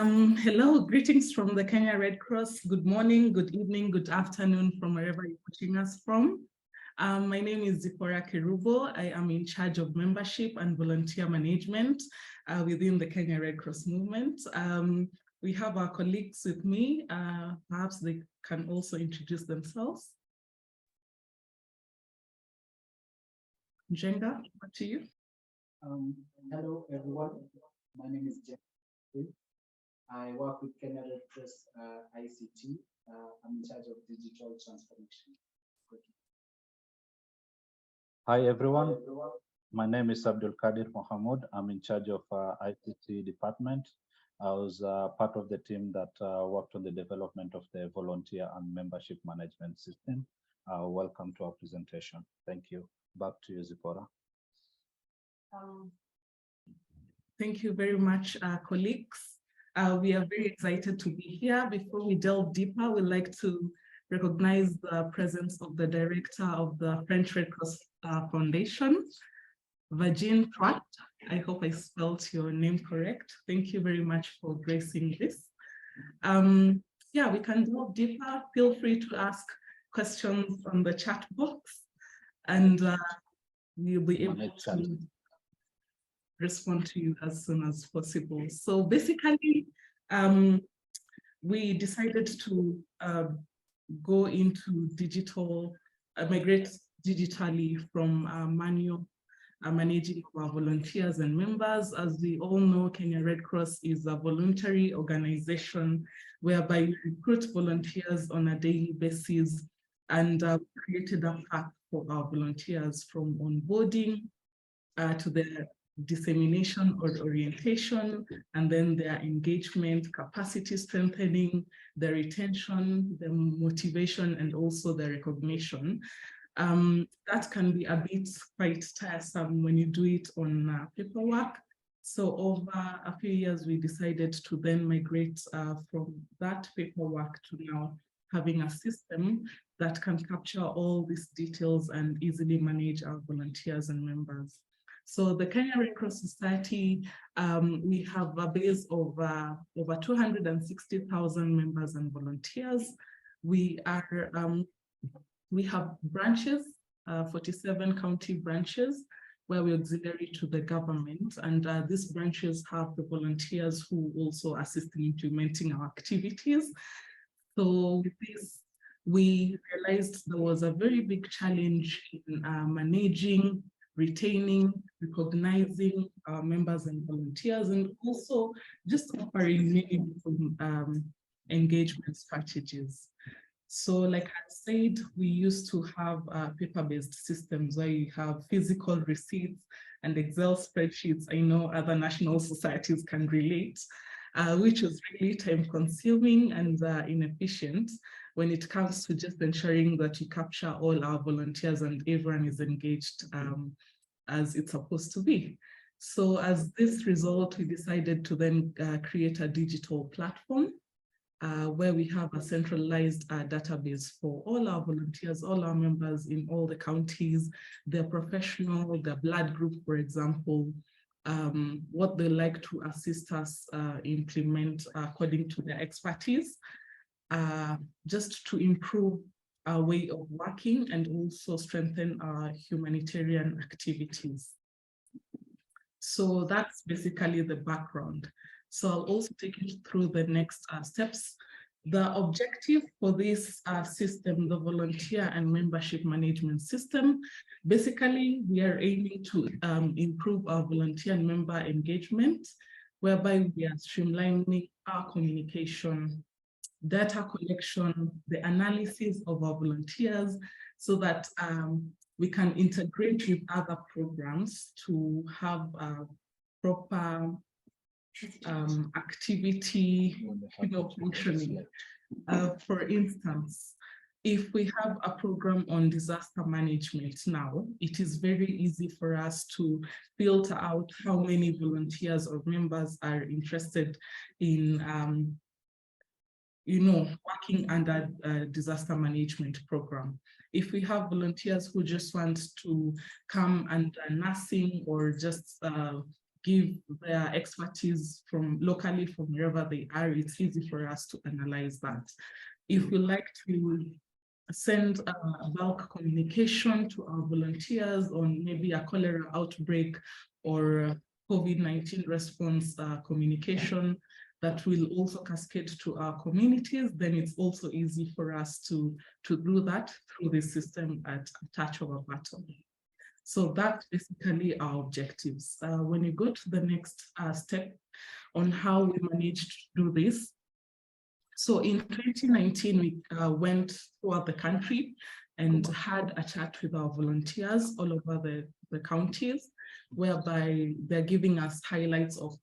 Hello, greetings from the Kenya Red Cross. Good morning, good evening, good afternoon from wherever you're watching us from. My name is Zipporah Kerubo. I am in charge of membership and volunteer management within the Kenya Red Cross movement. We have our colleagues with me. Perhaps they can also introduce themselves. Njenga, over to you. Hello, everyone. My name is Njenga. I work with Kenya Red Cross ICT. I'm in charge of digital transformation. Hi, everyone. My name is Abdulkadir Mohamud. I'm in charge of ICT department. I was part of the team that worked on the development of the volunteer and membership management system. Welcome to our presentation. Thank you. Back to you, Zipporah. Thank you very much, colleagues. We are very excited to be here. Before we delve deeper, we'd like to recognize the presence of the director of the French Red Cross Foundation, Virgin Pratt. I hope I spelled your name correct. Thank you very much for gracing this. Yeah, we can delve deeper. Feel free to ask questions on the chat box, and we'll be able to respond to you as soon as possible. So basically, we decided to go into digital, migrate digitally from manual managing our volunteers and members. As we all know, Kenya Red Cross is a voluntary organization whereby we recruit volunteers on a daily basis, and created a path for our volunteers from onboarding to their dissemination or orientation, and then their engagement, capacity strengthening, their retention, their motivation, and also their recognition. That can be a bit quite tiresome when you do it on paperwork. So over a few years, we decided to then migrate from that paperwork to now having a system that can capture all these details and easily manage our volunteers and members. So the Kenya Red Cross Society, we have a base of over 260,000 members and volunteers. We have branches, 47 county branches, where we're auxiliary to the government. And these branches have the volunteers who also assist in implementing our activities. So with this, we realized there was a very big challenge in managing, retaining, recognizing our members and volunteers, and also just offering meaningful engagement strategies. So like I said, we used to have paper-based systems where you have physical receipts and Excel spreadsheets. I know other national societies can relate, which is really time-consuming and inefficient when it comes to just ensuring that you capture all our volunteers and everyone is engaged as it's supposed to be. So as this result, we decided to then create a digital platform where we have a centralized database for all our volunteers, all our members in all the counties, their professional, their blood group, for example, what they like to assist us implement according to their expertise, just to improve our way of working and also strengthen our humanitarian activities. So that's basically the background. So I'll also take you through the next steps. The objective for this system, the volunteer and membership management system, basically we are aiming to improve our volunteer and member engagement, whereby we are streamlining our communication, data collection, the analysis of our volunteers, so that we can integrate with other programs to have a proper activity functioning. For instance, if we have a program on disaster management now, it is very easy for us to filter out how many volunteers or members are interested in working under a disaster management program. If we have volunteers who just want to come and nursing or just give their expertise from locally from wherever they are, it's easy for us to analyze that. If we like to send a bulk communication to our volunteers on maybe a cholera outbreak or COVID-19 response communication that will also cascade to our communities, then it's also easy for us to do that through the system at a touch of a button. So that's basically our objectives. When you go to the next step on how we managed to do this, so in 2019, we went throughout the country and had a chat with our volunteers all over the counties, whereby they're giving us highlights of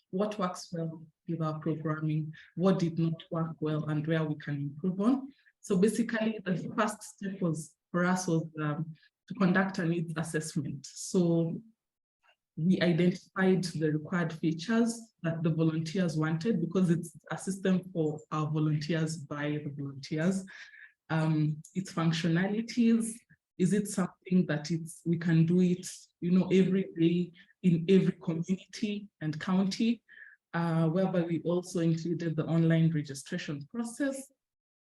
what works well with our programming, what did not work well, and where we can improve on. So basically, the first step for us was to conduct a needs assessment. So we identified the required features that the volunteers wanted, because it's a system for our volunteers by the volunteers. Its functionalities, is it something that we can do it, every day in every community and county, whereby we also included the online registration process,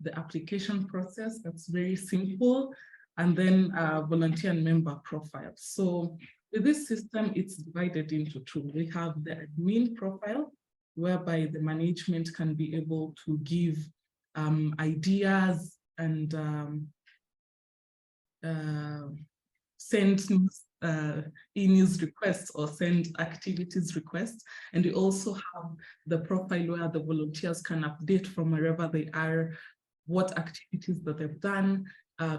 the application process, that's very simple, and then volunteer and member profiles. So with this system, it's divided into two. We have the admin profile, whereby the management can be able to give ideas and send e-news requests or send activities requests. And we also have the profile where the volunteers can update from wherever they are, what activities that they've done,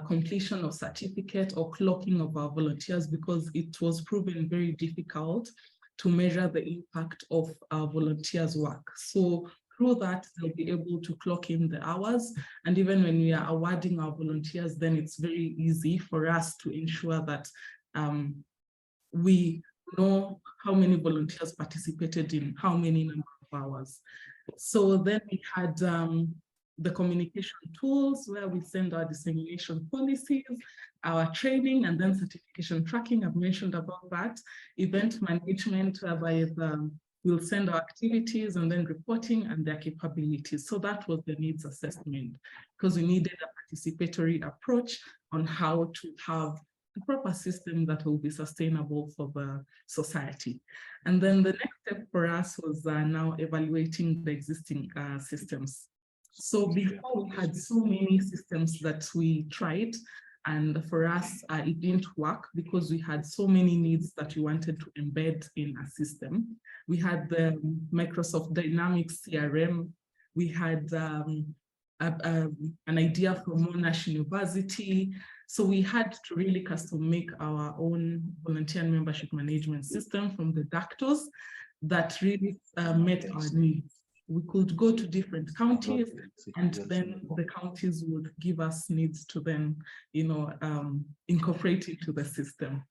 completion of certificate or clocking of our volunteers, because it was proven very difficult to measure the impact of our volunteers' work. So through that, they'll be able to clock in the hours. And even when we are awarding our volunteers, then it's very easy for us to ensure that we know how many volunteers participated in how many number of hours. So then we had the communication tools where we send our dissemination policies, our training, and then certification tracking. I've mentioned about that. Event management, whereby we'll send our activities and then reporting and their capabilities. So that was the needs assessment, because we needed a participatory approach on how to have a proper system that will be sustainable for the society. And then the next step for us was now evaluating the existing systems. So before, we had so many systems that we tried, and for us, it didn't work because we had so many needs that we wanted to embed in a system. We had the Microsoft Dynamics CRM. We had an idea from Monash University. So we had to really custom make our own volunteer and membership management system from the DACTOs that really met our needs. We could go to different counties, and then the counties would give us needs to then, incorporate into the system.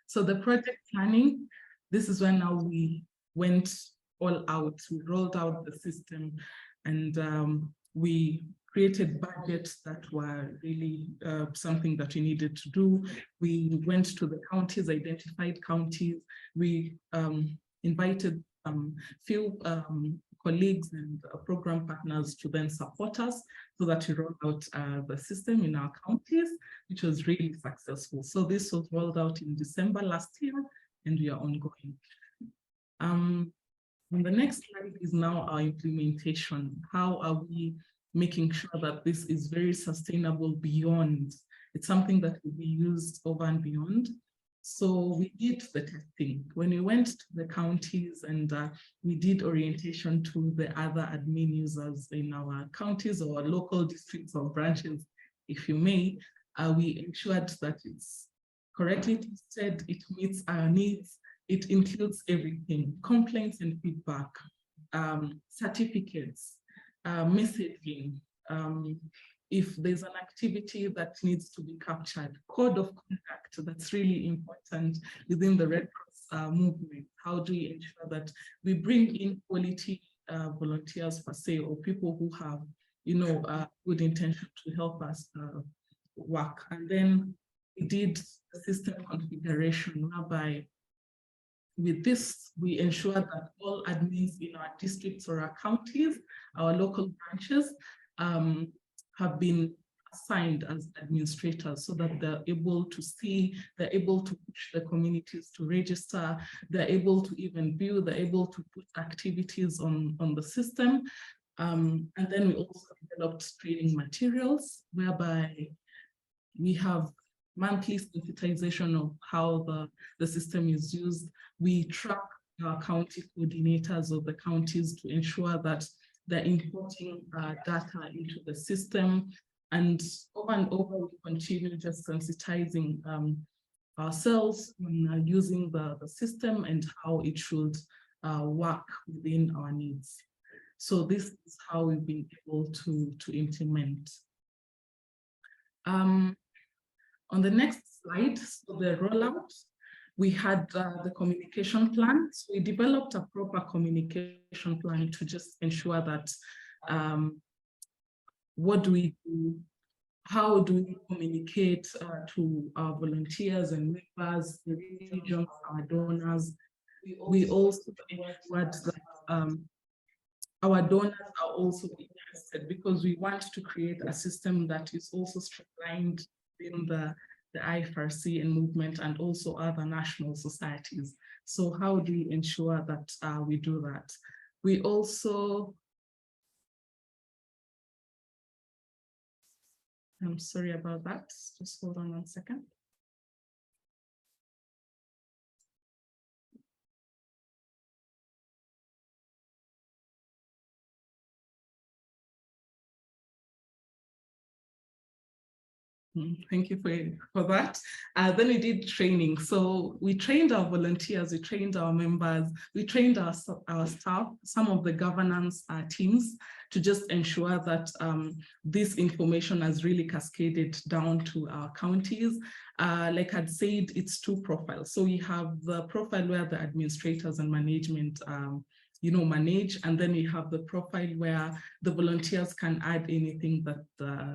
So the project planning, this is when now we went all out. We rolled out the system, and we created budgets that were really something that we needed to do. We went to the counties, identified counties. We invited few colleagues and program partners to then support us so that we rolled out the system in our counties, which was really successful. So this was rolled out in December last year, and we are ongoing. And the next slide is now our implementation. How are we making sure that this is very sustainable beyond? It's something that will be used over and beyond. So we did the testing. When we went to the counties and we did orientation to the other admin users in our counties or local districts or branches, if you may, we ensured that it's correctly tested, it meets our needs, it includes everything: complaints and feedback, certificates, messaging, if there's an activity that needs to be captured, code of conduct, that's really important within the Red Cross movement. How do we ensure that we bring in quality volunteers per se, or people who have, good intention to help us work? And then we did the system configuration, whereby with this, we ensure that all admins in our districts or our counties, our local branches, have been assigned as administrators so that they're able to see, they're able to push the communities to register, they're able to even view, they're able to put activities on the system. And then we also developed training materials whereby we have monthly sensitization of how the system is used. We track our county coordinators of the counties to ensure that they're importing data into the system. And over, we continue just sensitizing ourselves on using the system and how it should work within our needs. So this is how we've been able to implement. On the next slide, so the rollout, we had the communication plan. So we developed a proper communication plan to just ensure that what do we do, how do we communicate to our volunteers and members, the regions, our donors. We also ensured that our donors are also interested, because we want to create a system that is also streamlined in the IFRC and movement and also other national societies. So how do we ensure that we do that? We also, I'm sorry about that, just hold on 1 second. Thank you for that. Then we did training. So we trained our volunteers, we trained our members, we trained our staff, some of the governance teams, to just ensure that this information has really cascaded down to our counties. Like I'd said, it's 2 profiles. So we have the profile where the administrators and management manage, and then we have the profile where the volunteers can add anything that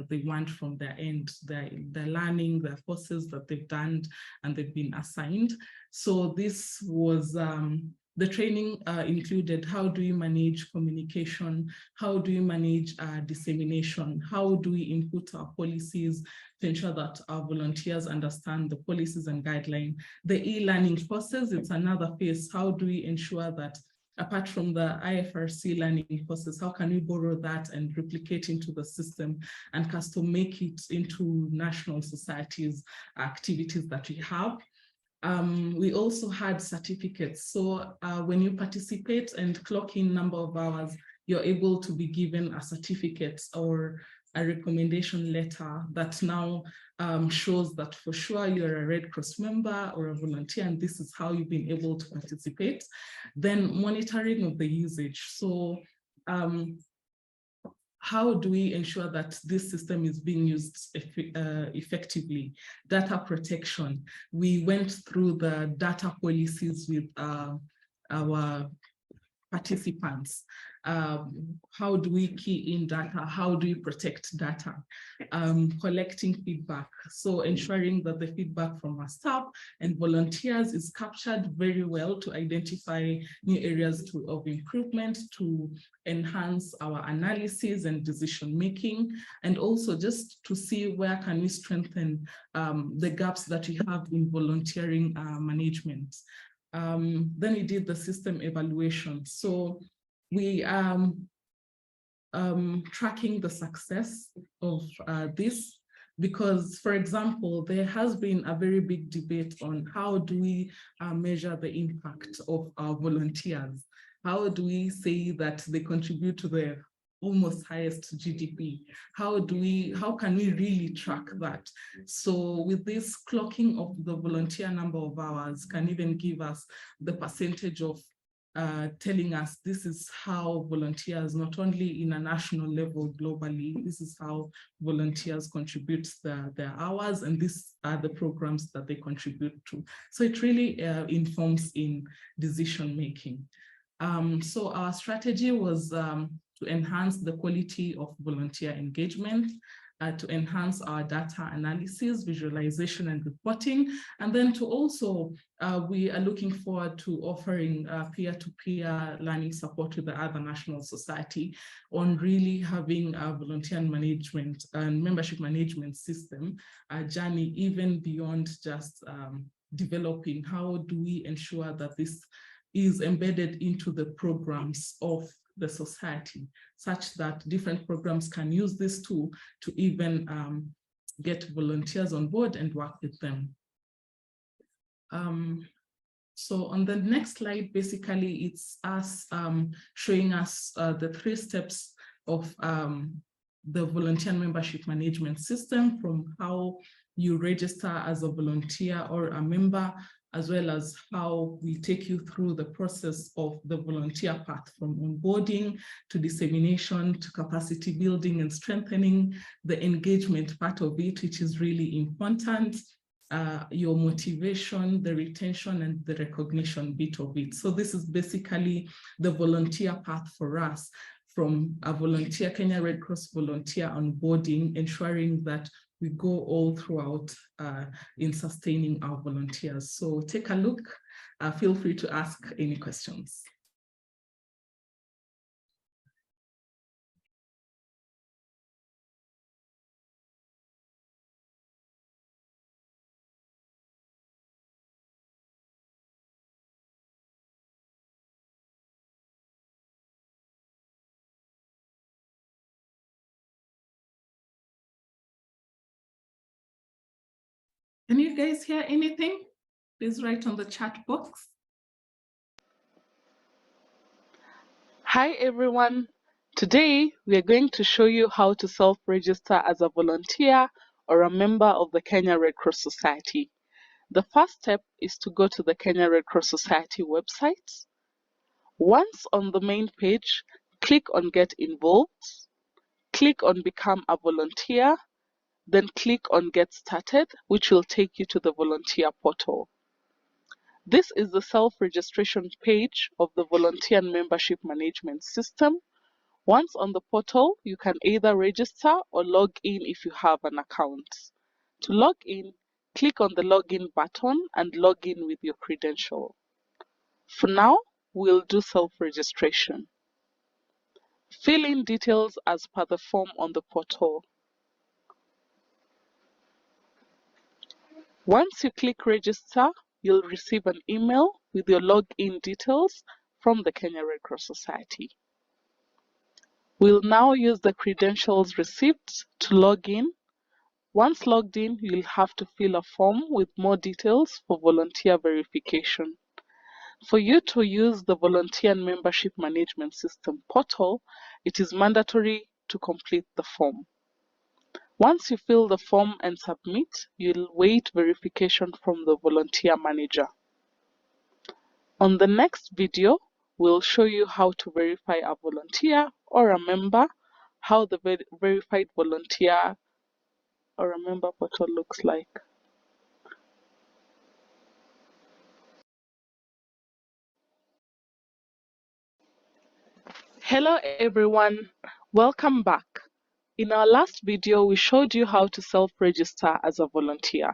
they want from their end, their learning, their courses that they've done and they've been assigned. So this was the training included how do we manage communication, how do we manage dissemination, how do we input our policies to ensure that our volunteers understand the policies and guidelines. The e-learning courses, it's another phase. How do we ensure that apart from the IFRC learning courses, how can we borrow that and replicate into the system and custom make it into national societies activities that we have? We also had certificates. So when you participate and clock in number of hours, you're able to be given a certificate or a recommendation letter that now shows that for sure you're a Red Cross member or a volunteer, and this is how you've been able to participate. Then monitoring of the usage. So how do we ensure that this system is being used effectively? Data protection. We went through the data policies with our participants. How do we key in data? How do we protect data? Collecting feedback. So ensuring that the feedback from our staff and volunteers is captured very well to identify new areas of improvement, to enhance our analysis and decision making, and also just to see where can we strengthen the gaps that we have in volunteering management. Then we did the system evaluation. So we tracking the success of this, because, for example, there has been a very big debate on how do we measure the impact of our volunteers? How do we say that they contribute to the almost highest GDP? How can we really track that? So with this clocking of the volunteer number of hours can even give us the percentage of telling us this is how volunteers, not only in a national level, globally, this is how volunteers contribute their hours, and these are the programs that they contribute to. So it really informs in decision making. So our strategy was to enhance the quality of volunteer engagement. to enhance our data analysis, visualization, and reporting. And then to also, we are looking forward to offering peer-to-peer learning support to the other national society on really having a volunteer management and membership management system journey, even beyond just developing. How do we ensure that this is embedded into the programs of the society, such that different programs can use this tool to even get volunteers on board and work with them. So on the next slide, basically it's us showing us the 3 steps of the volunteer membership management system, from how you register as a volunteer or a member, as well as how we take you through the process of the volunteer path, from onboarding to dissemination to capacity building and strengthening, the engagement part of it, which is really important, your motivation, the retention, and the recognition bit of it. So this is basically the volunteer path for us, from a volunteer, Kenya Red Cross volunteer onboarding, ensuring that we go all throughout in sustaining our volunteers. So take a look, feel free to ask any questions. Can you guys hear anything? Please write on the chat box. Hi everyone. Today we are going to show you how to self-register as a volunteer or a member of the Kenya Red Cross Society. The first step is to go to the Kenya Red Cross Society website. Once on the main page, click on Get Involved, click on Become a Volunteer, then click on Get Started, which will take you to the volunteer portal. This is the self-registration page of the Volunteer Membership Management System. Once on the portal, you can either register or log in if you have an account. To log in, click on the login button and log in with your credential. For now, we'll do self-registration. Fill in details as per the form on the portal. Once you click register, you'll receive an email with your login details from the Kenya Red Cross Society. We'll now use the credentials received to log in. Once logged in, you'll have to fill a form with more details for volunteer verification. For you to use the Volunteer Membership Management System portal, it is mandatory to complete the form. Once you fill the form and submit, you'll wait verification from the volunteer manager. On the next video, we'll show you how to verify a volunteer or a member, how the verified volunteer or a member portal looks like. Hello everyone, welcome back. In our last video, we showed you how to self-register as a volunteer.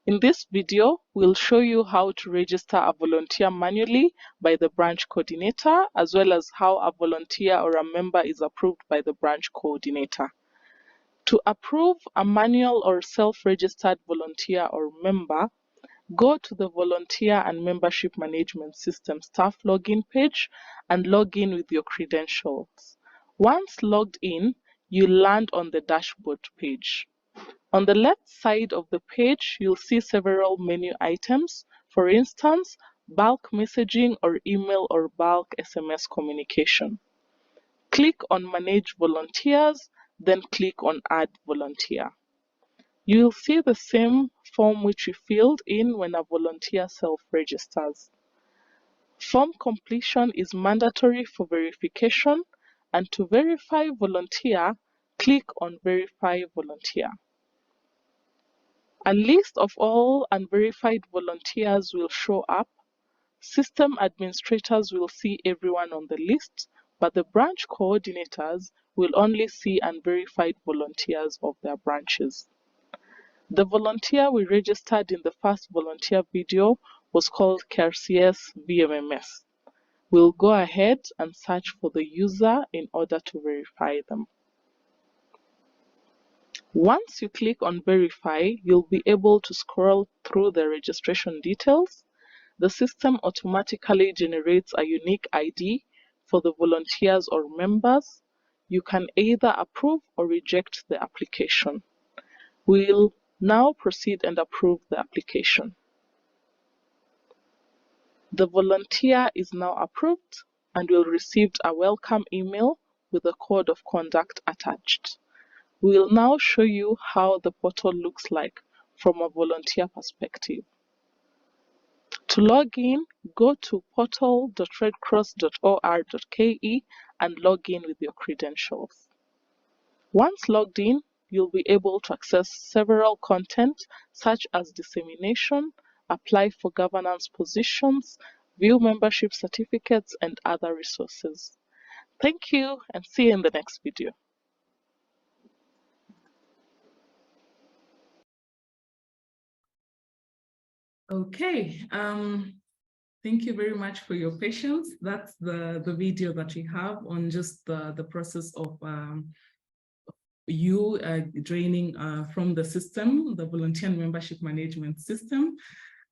In this video, we'll show you how to register a volunteer manually by the branch coordinator, as well as how a volunteer or a member is approved by the branch coordinator. To approve a manual or self-registered volunteer or member, go to the Volunteer and Membership Management System staff login page and log in with your credentials. Once logged in, you land on the dashboard page. On the left side of the page, you'll see several menu items, for instance, bulk messaging or email or bulk SMS communication. Click on Manage Volunteers, then click on Add Volunteer. You'll see the same form which you filled in when a volunteer self-registers. Form completion is mandatory for verification, and to verify volunteer, click on Verify Volunteer. A list of all unverified volunteers will show up. System administrators will see everyone on the list. but the branch coordinators will only see unverified volunteers of their branches. The volunteer we registered in the first volunteer video was called KRCS VMMS. We'll go ahead and search for the user in order to verify them. Once you click on verify, you'll be able to scroll through the registration details. The system automatically generates a unique ID for the volunteers or members. You can either approve or reject the application. We'll now proceed and approve the application. The volunteer is now approved and will receive a welcome email with a code of conduct attached. We will now show you how the portal looks like from a volunteer perspective. To log in, go to portal.redcross.or.ke and log in with your credentials. Once logged in, you'll be able to access several content such as dissemination, apply for governance positions, view membership certificates, and other resources. Thank you and see you in the next video. Okay, thank you very much for your patience. That's the video that we have on just the process of you joining from the system, the volunteer membership management system.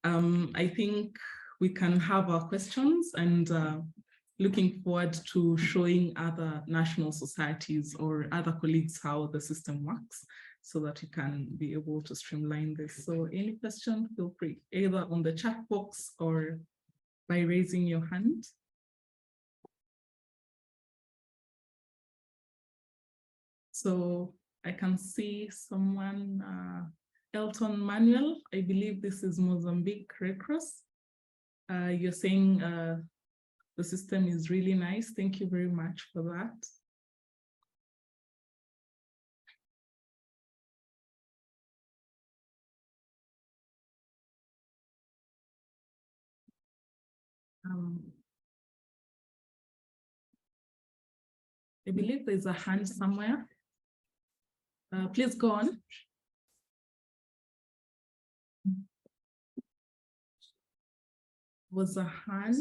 I think we can have our questions, and looking forward to showing other national societies or other colleagues how the system works, so that we can be able to streamline this. So any question, feel free, either on the chat box or by raising your hand. So I can see someone, Elton Manuel, I believe this is Mozambique Red Cross. You're saying the system is really nice. Thank you very much for that. I believe there's a hand somewhere. Please go on. Was a hand.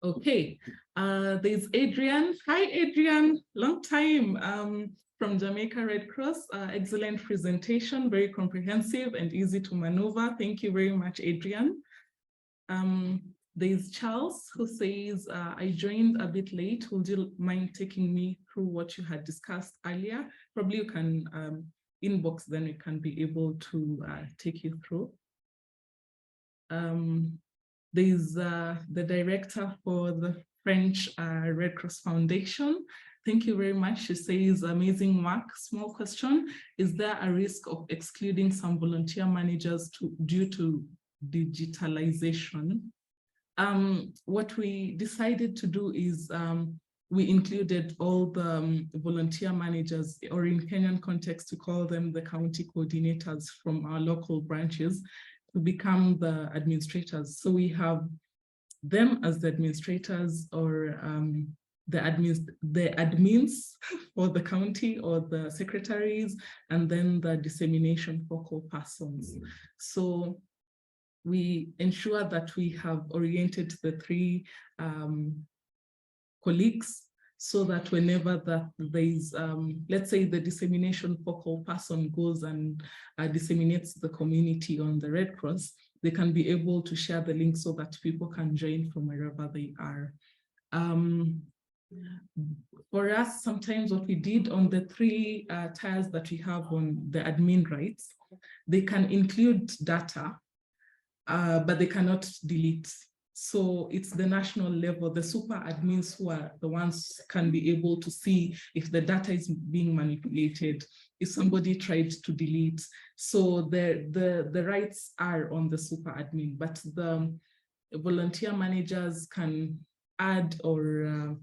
Okay, there's Adrian. Hi, Adrian, long time. From Jamaica Red Cross. Excellent presentation, very comprehensive and easy to maneuver. Thank you very much, Adrian. There's Charles who says, I joined a bit late. Would you mind taking me through what you had discussed earlier? Probably you can inbox, then we can be able to take you through. There's the director for the French Red Cross Foundation. Thank you very much. She says, amazing work. Small question, is there a risk of excluding some volunteer managers due to digitalization? What we decided to do is we included all the volunteer managers, or in Kenyan context, to call them the county coordinators from our local branches, to become the administrators. So we have them as the administrators, or the admins for the county, or the secretaries, and then the dissemination focal persons. So we ensure that we have oriented the three colleagues, so that whenever there's, let's say the dissemination focal person goes and disseminates the community on the Red Cross, they can be able to share the link so that people can join from wherever they are. For us, sometimes what we did on the three tiers that we have on the admin rights, they can include data, but they cannot delete. So it's the national level, the super admins who are the ones can be able to see if the data is being manipulated, if somebody tried to delete. So the rights are on the super admin, but the volunteer managers can add or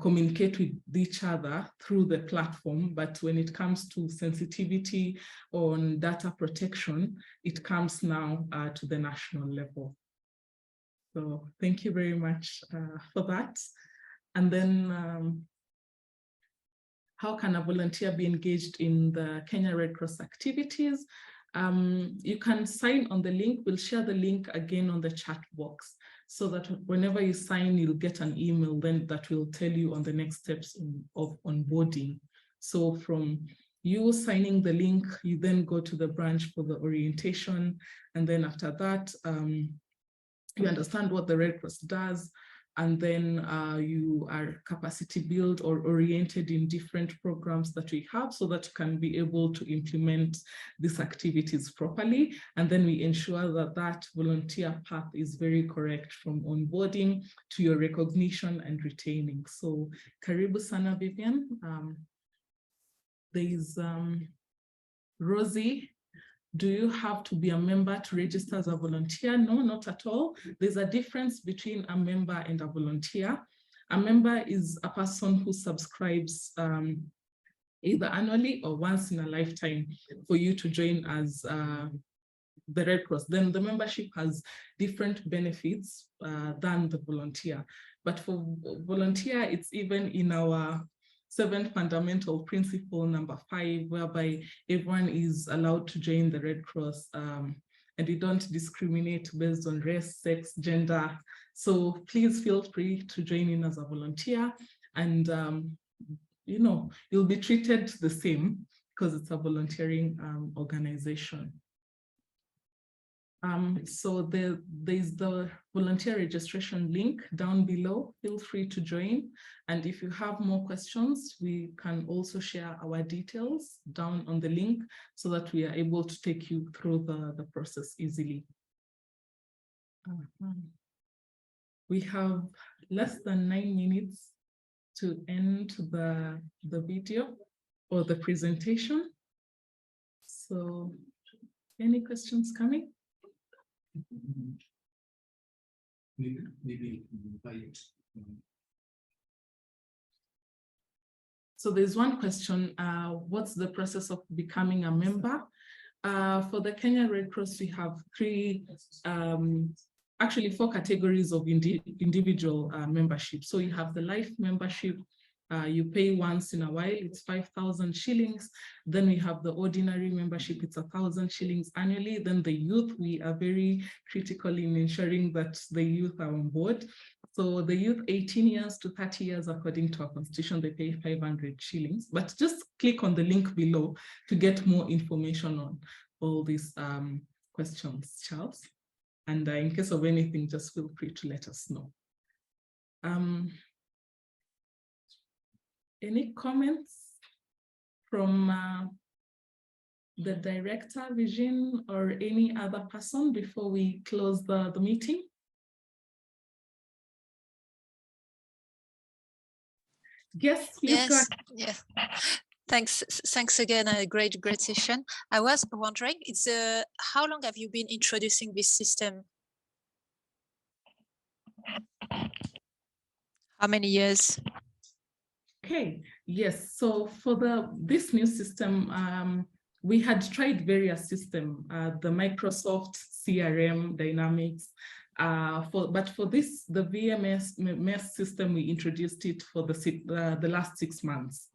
communicate with each other through the platform. But when it comes to sensitivity on data protection, it comes now to the national level. So thank you very much for that. And then how can a volunteer be engaged in the Kenya Red Cross activities? You can sign on the link. We'll share the link again on the chat box so that whenever you sign, you'll get an email then that will tell you on the next steps of onboarding. So from you signing the link, you then go to the branch for the orientation. And then after that, you understand what the Red Cross does. And then you are capacity built or oriented in different programs that we have so that you can be able to implement these activities properly. And then we ensure that that volunteer path is very correct from onboarding to your recognition and retaining. So Karibu Sana Vivian. There's Rosie. Do you have to be a member to register as a volunteer? No, not at all. There's a difference between a member and a volunteer. A member is a person who subscribes either annually or once in a lifetime for you to join as the Red Cross. Then the membership has different benefits than the volunteer. But for volunteer, it's even in our 7th fundamental principle, number 5, whereby everyone is allowed to join the Red Cross and we don't discriminate based on race, sex, gender. So please feel free to join in as a volunteer and you know, you'll be treated the same because it's a volunteering organization. So there's the volunteer registration link down below. Feel free to join. And if you have more questions, we can also share our details down on the link so that we are able to take you through the process easily. We have less than 9 minutes to end the video or the presentation. So any questions coming? Maybe invite. So there's one question, what's the process of becoming a member? For the Kenya Red Cross, we have actually 4 categories of individual membership. So you have the life membership, you pay once in a while, it's 5,000 shillings. Then we have the ordinary membership, it's 1,000 shillings annually. Then the youth, we are very critical in ensuring that the youth are on board. So the youth 18 years to 30 years, according to our constitution, they pay 500 shillings. But just click on the link below to get more information on all these questions, Charles. And in case of anything, just feel free to let us know. Any comments from the director, Virgin, or any other person before we close the meeting? Yes, please go ahead. Yes. Thanks again. A great session. I was wondering, how long have you been introducing this system? How many years? Okay, yes. So for this new system, we had tried various systems, the Microsoft CRM, Dynamics, but for this, the VMS system, we introduced it for the last 6 months.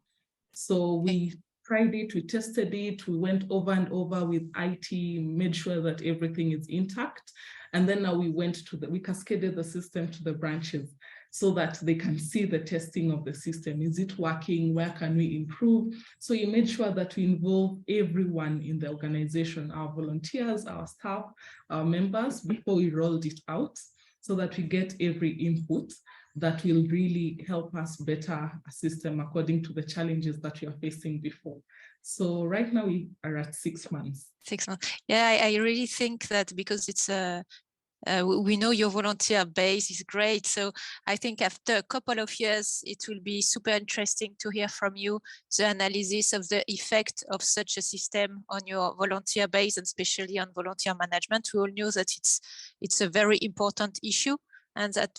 So we tried it, we tested it, we went over and over with IT, made sure that everything is intact. And then now we cascaded the system to the branches so that they can see the testing of the system. Is it working? Where can we improve? So we made sure that we involve everyone in the organization, our volunteers, our staff, our members, before we rolled it out, so that we get every input that will really help us better a system according to the challenges that we are facing before. So right now we are at 6 months. 6 months. Yeah, I really think that because it's we know your volunteer base is great. So I think after a couple of years, it will be super interesting to hear from you the analysis of the effect of such a system on your volunteer base, and especially on volunteer management. We all know that it's a very important issue, and that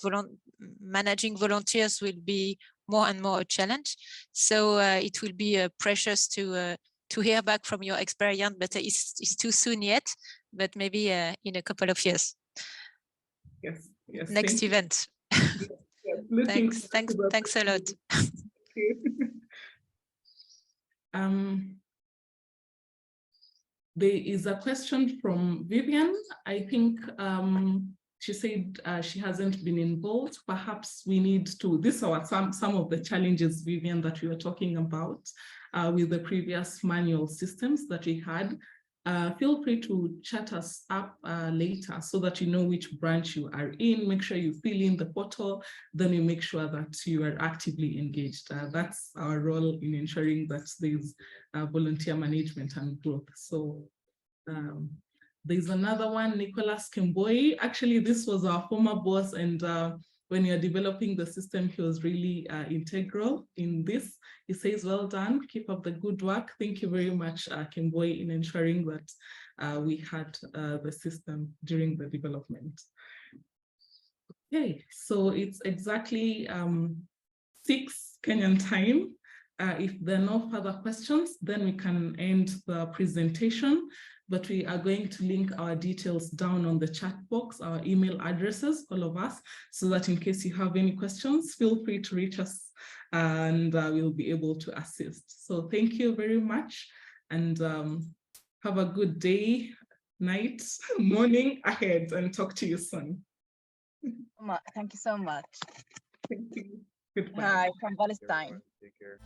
managing volunteers will be more and more a challenge. So it will be precious to hear back from your experience, but it's too soon yet, but maybe in a couple of years. Yes. Next event. Yes, Looking Thanks a lot. There is a question from Vivian. I think she said she hasn't been involved. Perhaps we need to, these are some of the challenges, Vivian, that we were talking about with the previous manual systems that we had. Feel free to chat us up later so that you know which branch you are in. Make sure you fill in the portal, then you make sure that you are actively engaged. That's our role in ensuring that there's volunteer management and growth. So there's another one, Nicholas Kemboi. Actually, this was our former boss, and when you're developing the system, he was really integral in this. He says, well done, keep up the good work. Thank you very much, Kemboi, in ensuring that we had the system during the development. Okay, so it's exactly 6 Kenyan time. If there are no further questions, then we can end the presentation. But we are going to link our details down on the chat box, our email addresses, all of us, so that in case you have any questions, feel free to reach us and we'll be able to assist. So thank you very much, and have a good day, night, morning ahead, and talk to you soon. Thank you so much. Thank you. Goodbye. Hi, from Palestine. Take care.